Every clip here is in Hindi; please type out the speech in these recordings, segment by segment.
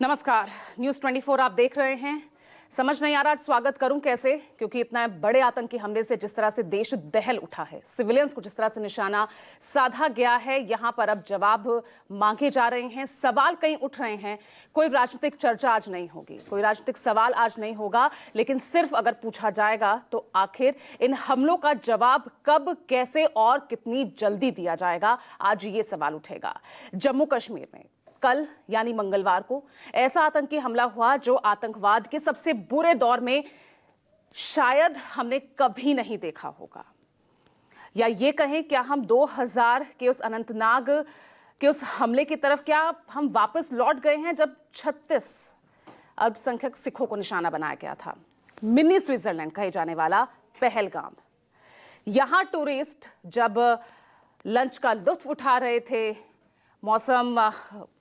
नमस्कार, न्यूज 24 आप देख रहे हैं। समझ नहीं आ रहा स्वागत करूं कैसे, क्योंकि इतना बड़े आतंकी हमले से जिस तरह से देश दहल उठा है, सिविलियंस को जिस तरह से निशाना साधा गया है, यहां पर अब जवाब मांगे जा रहे हैं, सवाल कहीं उठ रहे हैं। कोई राजनीतिक चर्चा आज नहीं होगी, कोई राजनीतिक सवाल आज नहीं होगा, लेकिन सिर्फ अगर पूछा जाएगा तो आखिर इन हमलों का जवाब कब, कैसे और कितनी जल्दी दिया जाएगा, आज ये सवाल उठेगा। जम्मू कश्मीर में कल यानी मंगलवार को ऐसा आतंकी हमला हुआ जो आतंकवाद के सबसे बुरे दौर में शायद हमने कभी नहीं देखा होगा, या ये कहें क्या हम 2000 के उस अनंतनाग के उस हमले की तरफ क्या हम वापस लौट गए हैं जब 36 अल्पसंख्यक सिखों को निशाना बनाया गया था। मिनी स्विट्जरलैंड कहे जाने वाला पहलगाम, यहां टूरिस्ट जब लंच का लुत्फ उठा रहे थे, मौसम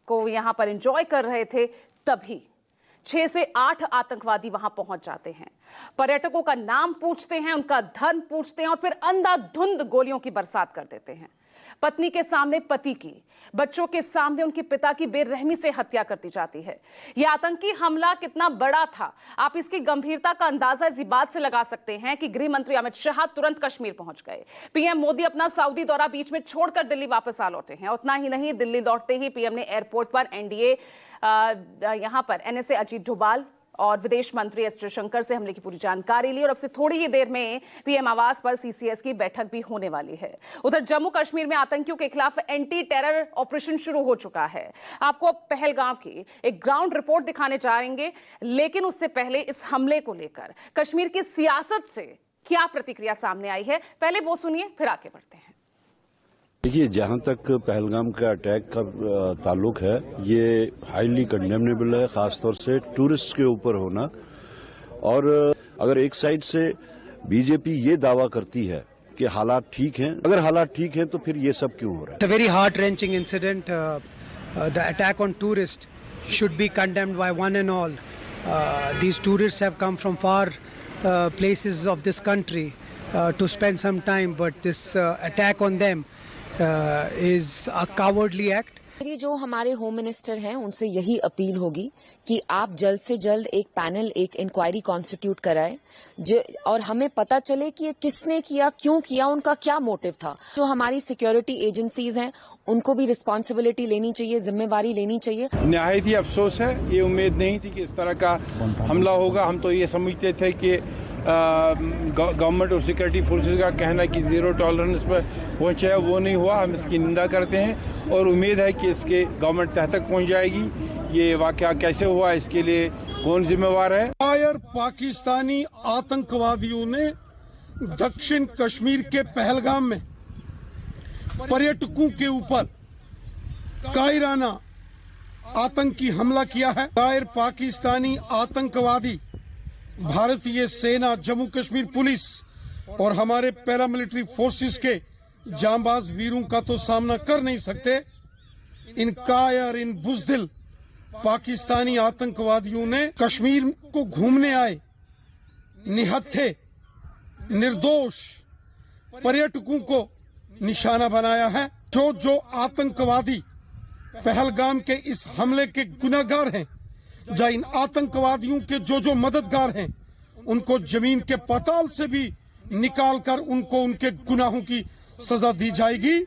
को यहां पर एंजॉय कर रहे थे, तभी 6 से 8 आतंकवादी वहां पहुंच जाते हैं। पर्यटकों का नाम पूछते हैं, उनका धन पूछते हैं और फिर अंधाधुंध गोलियों की बरसात कर देते हैं। पत्नी के सामने पति की, बच्चों के सामने उनके पिता की बेरहमी से हत्या कर दी जाती है। यह आतंकी हमला कितना बड़ा था, आप इसकी गंभीरता का अंदाजा इसी बात से लगा सकते हैं कि गृह मंत्री अमित शाह तुरंत कश्मीर पहुंच गए। पीएम मोदी अपना सऊदी दौरा बीच में छोड़कर दिल्ली वापस आ लौटे हैं। उतना ही नहीं, दिल्ली लौटते ही पीएम ने एयरपोर्ट पर एनडीए यहां पर एनएसए अजीत डोभाल और विदेश मंत्री एस जयशंकर से हमले की पूरी जानकारी ली, और अब से थोड़ी ही देर में पीएम आवास पर सीसीएस की बैठक भी होने वाली है। उधर जम्मू कश्मीर में आतंकियों के खिलाफ एंटी टेरर ऑपरेशन शुरू हो चुका है। आपको अब पहलगाम की एक ग्राउंड रिपोर्ट दिखाने जाएंगे, लेकिन उससे पहले इस हमले को लेकर कश्मीर की सियासत से क्या प्रतिक्रिया सामने आई है, पहले वो सुनिए, फिर आगे बढ़ते हैं। देखिए, जहां तक पहलगाम का अटैक का ताल्लुक है, ये हाईली कंडेमनेबल है, खासतौर से टूरिस्ट के ऊपर होना। और अगर एक साइड से बीजेपी ये दावा करती है कि हालात ठीक हैं, अगर हालात ठीक हैं तो फिर ये सब क्यों हो रहा है? It's a very heart-wrenching incident. The attack on tourists should be condemned by one and all. These tourists have come from far places of this country to spend some time, but this attack on them is a cowardly act. मेरी जो हमारे होम मिनिस्टर हैं उनसे यही अपील होगी कि आप जल्द से जल्द एक पैनल, एक इंक्वायरी कॉन्स्टिट्यूट कराएं, और हमें पता चले कि ये किसने किया, क्यों किया, उनका क्या मोटिव था। जो हमारी सिक्योरिटी एजेंसीज हैं उनको भी रिस्पॉन्सिबिलिटी लेनी चाहिए, जिम्मेवारी लेनी चाहिए। निहायत ही अफसोस है, ये उम्मीद नहीं थी कि इस तरह का हमला होगा। हम तो ये समझते थे कि गवर्नमेंट और सिक्योरिटी फोर्सेस का कहना कि जीरो टॉलरेंस पर पहुंचा है, वो नहीं हुआ। हम इसकी निंदा करते हैं और उम्मीद है कि इसके गवर्नमेंट तह तक पहुंच जाएगी। ये वाकया कैसे हुआ, इसके लिए कौन जिम्मेवार है? पाकिस्तानी आतंकवादियों ने दक्षिण कश्मीर के पहलगाम में पर्यटकों के ऊपर कायराना आतंकी हमला किया है। गैर पाकिस्तानी आतंकवादी भारतीय सेना, जम्मू कश्मीर पुलिस और हमारे पैरामिलिट्री फोर्सेस के जांबाज वीरों का तो सामना कर नहीं सकते। इन कायर, इन बुज़दिल पाकिस्तानी आतंकवादियों ने कश्मीर को घूमने आए निहत्थे, निर्दोष पर्यटकों को निशाना बनाया है। जो आतंकवादी पहलगाम के इस हमले के गुनाहगार हैं, या इन आतंकवादियों के जो मददगार हैं, उनको जमीन के पाताल से भी निकालकर उनको उनके गुनाहों की सजा दी जाएगी।